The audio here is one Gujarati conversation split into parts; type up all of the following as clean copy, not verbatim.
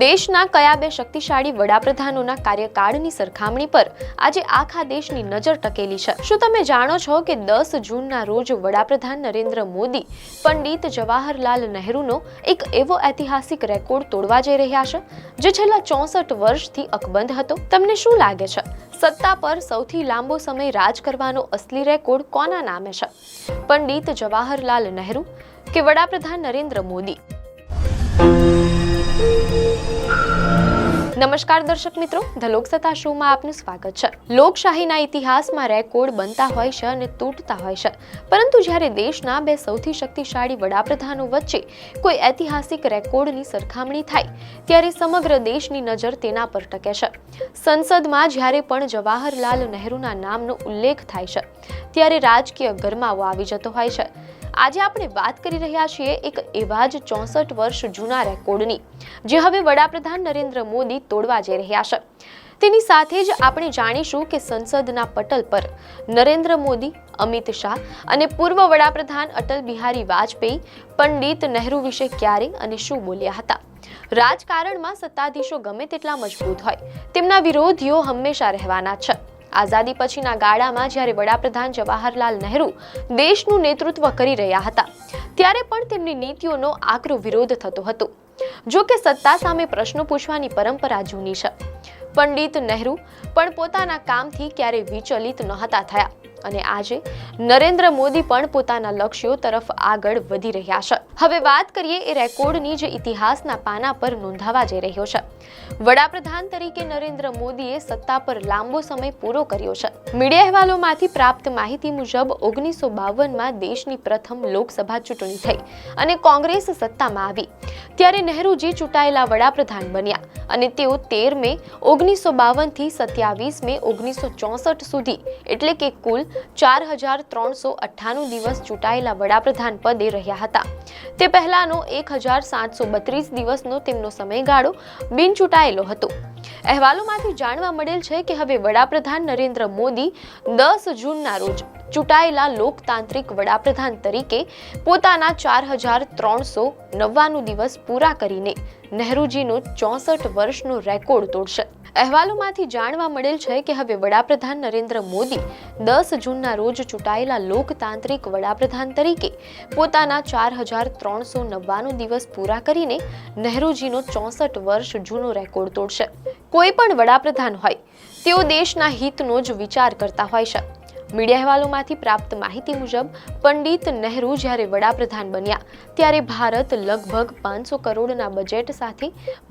દેશના કયા બે શક્તિશાળી વડાપ્રધાનોના કાર્યકાળની સરખામણી પર આજે આખા દેશની નજર ટકેલી છે? શું તમે જાણો છો કે 10 જૂનના રોજ વડાપ્રધાન નરેન્દ્ર મોદી પંડિત જવાહરલાલ નહેરુનો એક એવો ઐતિહાસિક રેકોર્ડ તોડવા જઈ રહ્યા છે જે છેલ્લા 64 વર્ષથી અકબંધ હતો? તમને શું લાગે છે, સત્તા પર સૌથી લાંબો સમય રાજ કરવાનો અસલી રેકોર્ડ કોના નામે છે? પંડિત જવાહરલાલ નહેરુ કે વડાપ્રધાન નરેન્દ્ર મોદી? નમસ્કાર દર્શક મિત્રો, ધ લોકસત્તા શોમાં આપનું સ્વાગત છે. લોકશાહીના ઇતિહાસમાં રેકોર્ડ બનતા હોય છે અને તૂટતા હોય છે, પરંતુ જ્યારે દેશના બે સૌથી શક્તિશાળી વડાપ્રધાનો વચ્ચે કોઈ ઐતિહાસિક રેકોર્ડની સરખામણી થાય ત્યારે સમગ્ર દેશની નજર તેના પર ટકે છે. સંસદમાં જ્યારે પણ જવાહરલાલ નહેરુના નામનો ઉલ્લેખ થાય છે ત્યારે રાજકીય ગરમાવો આવી જતો હોય છે. આજે આપણે વાત કરી રહ્યા છીએ એક એવા જ 64 વર્ષ જૂના રેકોર્ડની, જે હવે વડાપ્રધાન નરેન્દ્ર મોદી તોડવા જઈ રહ્યા છે. તેની સાથે જ આપણે જાણીશું કે સંસદના પટલ પર નરેન્દ્ર મોદી, અમિત શાહ અને પૂર્વ વડાપ્રધાન અટલ બિહારી વાજપેયી પંડિત નહેરુ વિશે ક્યારે અને શું બોલ્યા હતા. રાજકારણમાં સત્તાધીશો ગમે તેટલા મજબૂત હોય, તેમના વિરોધીઓ હંમેશા રહેવાના છે. આઝાદી પછીના ગાળામાં જ્યારે વડાપ્રધાન જવાહરલાલ નહેરુ દેશનું નેતૃત્વ કરી રહ્યા હતા ત્યારે પણ તેમની નીતિઓનો આકરો વિરોધ થતો હતો. જો કે સત્તા સામે પ્રશ્નો પૂછવાની પરંપરા જૂની છે. પંડિત નહેરુ પણ પોતાના કામથી ક્યારેય વિચલિત નહોતા થયા અને આજે નરેન્દ્ર મોદી પણ પોતાના લક્ષ્યો તરફ આગળ વધી રહ્યા છે. હવે વાત કરીએ એ રેકોર્ડની જે ઇતિહાસના પાના પર નોંધાવા જઈ રહ્યો છે. વડાપ્રધાન તરીકે નરેન્દ્ર મોદીએ સત્તા પર લાંબો સમય પૂરો કર્યો છે. મીડિયા અહેવાલોમાંથી પ્રાપ્ત માહિતી મુજબ 1952માં દેશની પ્રથમ લોકસભા ચૂંટણી થઈ અને કોંગ્રેસ સત્તામાં આવી ત્યારે નહેરુજી ચૂંટાયેલા વડાપ્રધાન બન્યા અને તેઓ 13 મે 1952 થી 27 મે 1964 સુધી એટલે કે કુલ 4398 દિવસ ચૂંટાયેલા વડાપ્રધાન પદે રહ્યા હતા. તે પહેલાનો 1732 દિવસનો તેમનો સમયગાળો બિનચૂંટાયેલો હતો. અહેવાલોમાંથી જાણવા મળેલ છે કે હવે વડાપ્રધાન નરેન્દ્ર મોદી 10 જૂનના રોજ ચૂંટાયેલા લોકતાંત્રિક વડાપ્રધાન તરીકે પોતાના 4399 દિવસ પૂરા કરીને નહેરુજીનો 64 વર્ષનો રેકોર્ડ તોડશે. અહેવાલોમાંથી જાણવા મળેલ છે કે હવે વડાપ્રધાન નરેન્દ્ર મોદી 10 જૂનના રોજ ચૂંટાયેલા લોકતાંત્રિક વડાપ્રધાન તરીકે પોતાના 4399 દિવસ પૂરા કરીને નહેરુજીનો 64 વર્ષ જૂનો રેકોર્ડ તોડશે. કોઈ પણ વડાપ્રધાન હોય તેઓ દેશના હિતનો જ વિચાર કરતા હોય છે. મીડિયા અહેવાલોમાંથી પ્રાપ્ત માહિતી મુજબ પંડિત નહેરુ જ્યારે વડાપ્રધાન બન્યા ત્યારે ભારત લગભગ 500 કરોડના બજેટ સાથે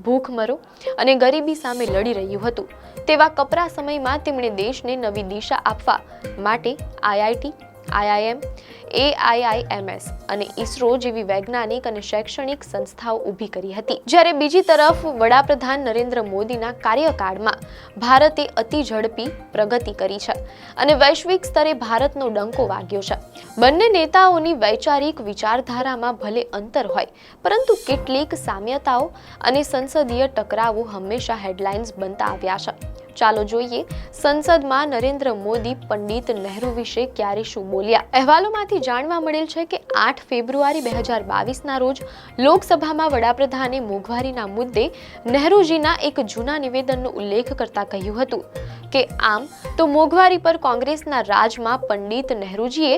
ભૂખમરો અને ગરીબી સામે લડી રહ્યું હતું. તેવા કપરા સમયમાં તેમણે દેશને નવી દિશા આપવા માટે IIT, IIM, AIIMS અને ISRO જેવી વૈજ્ઞાનિક અને શૈક્ષણિક સંસ્થાઓ ઊભી કરી હતી. જ્યારે બીજી તરફ વડાપ્રધાન નરેન્દ્ર મોદીના કાર્યકાળમાં ભારતે અતિ ઝડપી પ્રગતિ કરી છે અને વૈશ્વિક સ્તરે ભારતનો ડંકો વાગ્યો છે. બંને નેતાઓની વૈચારિક વિચારધારામાં ભલે અંતર હોય, પરંતુ કેટલીક સામ્યતાઓ અને સંસદીય ટકરાવો હંમેશા હેડલાઇન્સ બનતા આવ્યા છે. ચાલો જોઈએ સંસદમાં નરેન્દ્ર મોદી પંડિત નહેરુ વિશે ક્યારે શું બોલ્યા. અહેવાલોમાંથી જાણવા મળેલ છે કે 8 ફેબ્રુઆરી 2022ના રોજ લોકસભામાં વડાપ્રધાને મોંઘવારીના મુદ્દે નહેરુજીના એક જૂના નિવેદનનો ઉલ્લેખ કરતા કહ્યું હતું કે આમ તો મોંઘવારી પર કોંગ્રેસના રાજમાં પંડિત નહેરુજીએ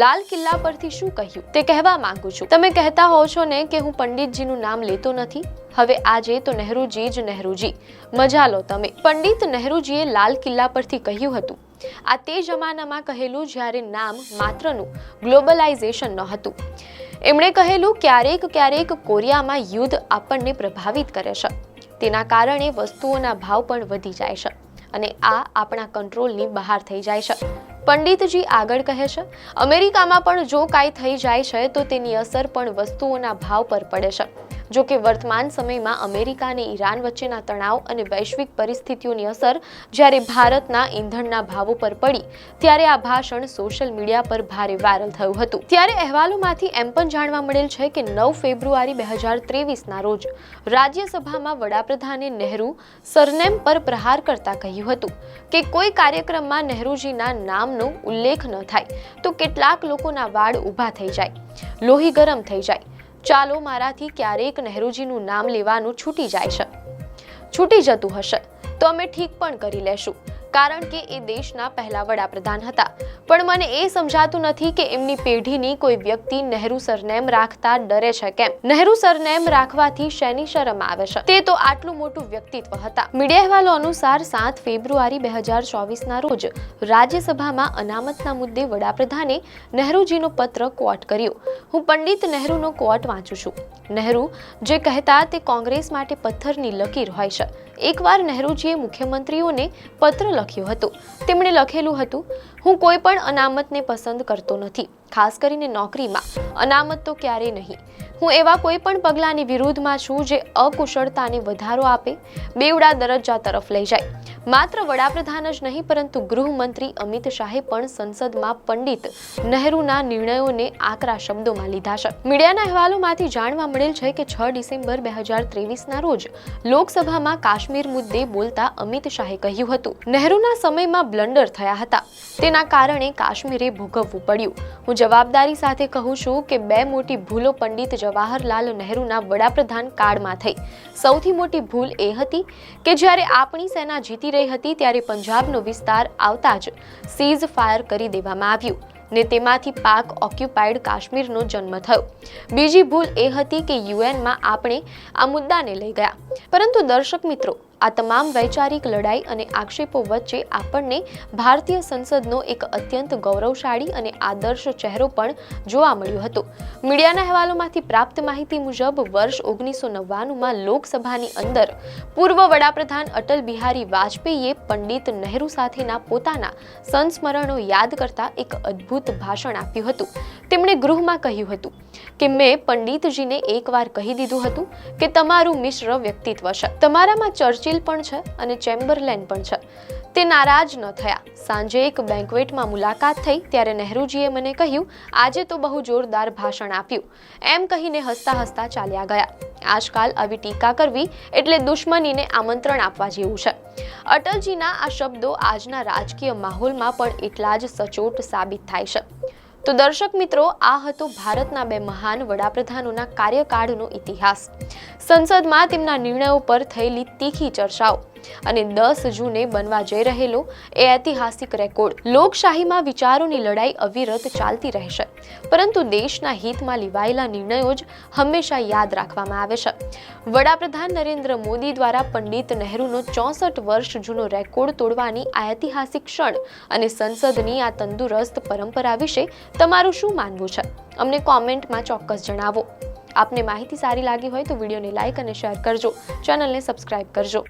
લાલ કિલ્લા પરથી શું કહ્યું તે કહેવા માંગુ છું. તમે કહેતા હો છો ને કે હું પંડિતજીનું નામ લેતો નથી. હવે આજે તો નહેરુજી જ નહેરુજી, મજા લો તમે. પંડિત નહેરુજીએ લાલ કિલ્લા પરથી કહ્યું હતું. આ તે જમાનામાં કહેલું જ્યારે નામ માત્રનું ગ્લોબલાઇઝેશન ન હતું. એમણે કહેલું ક્યારેક કોરિયામાં યુદ્ધ આપણને પ્રભાવિત કરે છે. તેના કારણે વસ્તુઓના ભાવ પણ વધી જાય છે અને આ આપણા કંટ્રોલની બહાર થઈ જાય છે. પંડિતજી આગળ કહે છે, અમેરિકામાં પણ જો કાંઈ થઈ જાય છે તો તેની અસર પણ વસ્તુઓના ભાવ પર પડે છે. જો કે વર્તમાન સમયમાં અમેરિકા અને ઈરાન વચ્ચેના તણાવ અને વૈશ્વિક પરિસ્થિતિઓની અસર જ્યારે ભારતના ઈંધણના ભાવો પર પડી ત્યારે આ ભાષણ સોશિયલ મીડિયા પર ભારે વાયરલ થયું હતું. ત્યારે અહેવાલોમાંથી એમ પણ જાણવા મળેલ છે કે 9 ફેબ્રુઆરી 2023ના રોજ રાજ્યસભામાં વડાપ્રધાને નહેરુ સરનેમ પર પ્રહાર કરતા કહ્યું હતું કે કોઈ કાર્યક્રમમાં નહેરુજીના નામનો ઉલ્લેખ ન થાય તો કેટલાક લોકોના વાળ ઊભા થઈ જાય, લોહી ગરમ થઈ જાય. ચાલો મારાથી ક્યારેક નહેરુજીનું નામ લેવાનું છૂટી જાય છે. છૂટી જતું હશે તો અમે ઠીક પણ કરી લેશું, કારણ કે એ દેશના પહેલા વડાપ્રધાન હતા. પણ મને એ સમજાતું નથી કે એમની પેઢીની કોઈ વ્યક્તિ નહેરુ સરનેમ રાખતા ડરે છે કેમ? નહેરુ સરનેમ રાખવાથી શેની શરમ આવે છે? તે તો આટલું મોટું વ્યક્તિત્વ હતા. મીડિયા અહેવાલો અનુસાર 7 ફેબ્રુઆરી 2024ના રોજ રાજ્યસભામાં અનામતના મુદ્દે વડાપ્રધાને નહેરુજીનો પત્ર કોટ કર્યો. હું પંડિત નહેરુનો કોટ વાંચું છું. નહેરુ જે કહેતા તે કોંગ્રેસ માટે પથ્થરની લકીર હોય છે. એકવાર નહેરુજીએ મુખ્યમંત્રીઓને પત્ર લખ્યો હતો. તેમણે લખેલું હતું, હું કોઈ પણ અનામતને પસંદ કરતો નથી, ખાસ કરીને નોકરીમાં. અનામત તો ક્યારેય નહીં. હું એવા કોઈ પણ પગલાંની વિરુદ્ધમાં છું જે અકુશળતાને વધારો આપે, બેવડા દરજ્જા તરફ લઈ જાય. માત્ર વડાપ્રધાન જ નહીં પરંતુ ગૃહમંત્રી અમિત શાહે પણ સંસદમાં પંડિત નહેરુના નિર્ણયોને આકરા શબ્દોમાં લીધા છે. મીડિયાના અહેવાલોમાંથી જાણવા મળેલ છે કે 6 ડિસેમ્બર 2023ના રોજ લોકસભામાં કાશ્મીર મુદ્દે બોલતા અમિત શાહે કહ્યું હતું, નહેરુના સમયમાં બ્લન્ડર થયા હતા, તેના કારણે કાશ્મીરે ભોગવવું પડ્યું. હું જવાબદારી સાથે કહું છું કે 2 મોટી ભૂલો પંડિત જવાહરલાલ નહેરુના વડાપ્રધાન કાળમાં થઈ. સૌથી મોટી ભૂલ એ હતી કે જ્યારે આપણી સેના જીતી રહી હતી ત્યારે પંજાબનો વિસ્તાર આવતા જ સીઝ ફાયર કરી દેવામાં આવ્યું ને તેમાંથી પાક ઓક્યુપાઈડ કાશ્મીરનો જન્મ થયો. બીજી ભૂલ એ હતી કે યુએનમાં આપણે આ મુદ્દાને લઈ ગયા. પરંતુ દર્શક મિત્રો, આ તમામ વૈચારિક લડાઈ અને આક્ષેપો વચ્ચે આપણને ભારતીય સંસદનો એક અત્યંત ગૌરવશાળી અને આદર્શ ચહેરો પણ જોવા મળ્યો હતો. મીડિયાના અહેવાલોમાંથી પ્રાપ્ત માહિતી મુજબ વર્ષ 1999માં લોકસભાની અંદર પૂર્વ વડાપ્રધાન અટલ બિહારી વાજપેયીએ પંડિત નહેરુ સાથેના પોતાના સંસ્મરણો યાદ કરતા એક અદ્ભુત ભાષણ આપ્યું હતું. તેમણે ગૃહમાં કહ્યું હતું કે મેં પંડિતજીને એકવાર કહી દીધું હતું કે તમારું મિશ્ર વ્યક્તિત્વ છે, તમારામાં ચર્ચિલ પણ છે અને ચેમ્બરલેન પણ છે. તે નારાજ ન થયા. સાંજે એક બેન્ક્વેટમાં મુલાકાત થઈ ત્યારે નહેરુજીએ મને કહ્યું, આજે તો બહુ જોરદાર ભાષણ આપ્યું. એમ કહીને હસતા હસતા ચાલ્યા ગયા. આજકાલ આવી ટીકા કરવી એટલે દુશ્મનીને આમંત્રણ આપવા જેવું છે. અટલજીના આ શબ્દો આજના રાજકીય માહોલમાં પણ એટલા જ સચોટ સાબિત થાય છે. તો દર્શક મિત્રો, આ હતો ભારતના 2 મહાન વડાપ્રધાનોના કાર્યકાળનો ઇતિહાસ. સંસદમાં તેમના નિર્ણયો પર થયેલી તીખી ચર્ચાઓ અને 10 જૂને બનવા જઈ રહેલો એ ઐતિહાસિક રેકોર્ડ. લોકશાહીમાં વિચારોની લડાઈ અવિરત ચાલતી રહેશે, પરંતુ દેશના હિતમાં લેવાયેલા નિર્ણયો જ હંમેશા યાદ રાખવામાં આવે છે. વડાપ્રધાન નરેન્દ્ર મોદી દ્વારા પંડિત નહેરુનો 64 વર્ષ જૂનો રેકોર્ડ તોડવાની આ ઐતિહાસિક ક્ષણ અને સંસદની આ તંદુરસ્ત પરંપરા વિશે તમારું શું માનવું છે? અમને કોમેન્ટમાં ચોક્કસ જણાવો. આપને માહિતી સારી લાગી હોય તો વિડીયોને લાઈક અને શેર કરજો, ચેનલને સબસ્ક્રાઇબ કરજો.